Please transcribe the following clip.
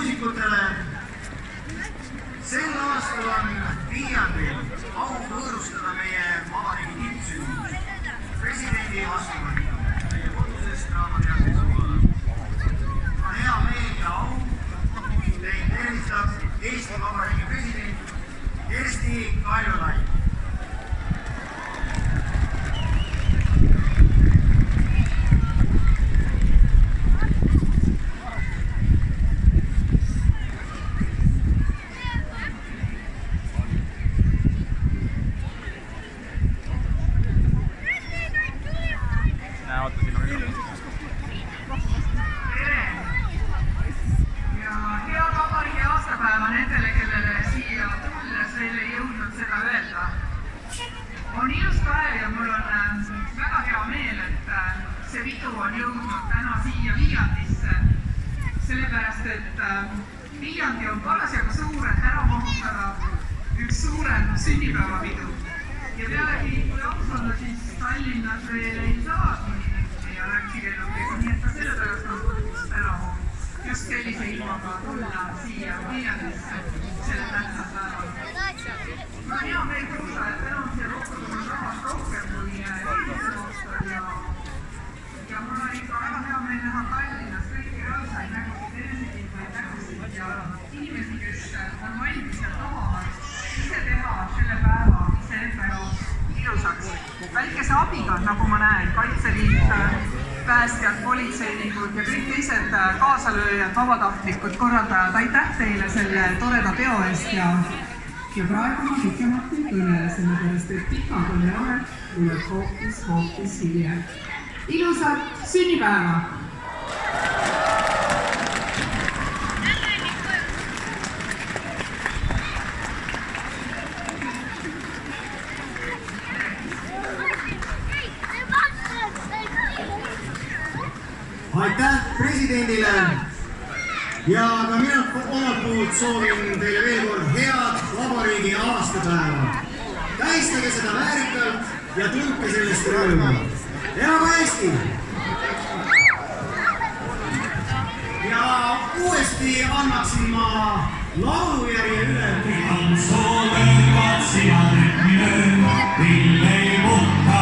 muusikutele. Sel aastal on Viljandil au võõrustada meie vabariigi tippsündmus, presidendi vastuvõttu meie kodusest rahvateatri suunal. On hea meel ja au teid tervitab Eesti Vabariigi president Kersti Kaljulaid. On ilus päev ja mul on väga hea meel, et see pidu on jõudnud täna siia Viljandisse, sellepärast et Viljandi on parasjagu suur, et ära mahutada üks suurem sünnipäevapidu. Ja pealegi, kui aus olla, siis Tallinnas veel ei saagi ja läksikellukega, nii et ka sellepärast on põhjust täna just sellise ilmaga tulla siia Viljandisse selle tähtsal päeval. Ma on hea meel kuulda, et täna on see rohkem rahvast rohkem kui eelmisel aastal ja mul on ikka väga hea meel näha Tallinnas kõiki rõõmsaid nägusid, enesetiimvaid nägusid ja inimesi, kes on valmis ja tahavad ise teha selle päeva iseenda jaoks ilusaks. Väikese abiga, nagu ma näen, Kaitseliit, päästjad, politseinikud ja kõik teised kaasalööjad, vabatahtlikud, korraldajad, aitäh teile selle toreda peo eest ja praegu ma pikemalt ei kõnele, sellepärast et pika kõne aeg tuleb hoopis hiljem. Ilusat sünnipäeva! Aitäh presidendile ja ka mina omalt poolt soovin teile veel kord head vabariigi aastapäeva. Tähistage seda väärikalt ja tundke sellest rõõmu. Elagu Eesti! Ja uuesti annaksin ma laulujärje üle. Soovin katsijalle minöön, mille ei muuta.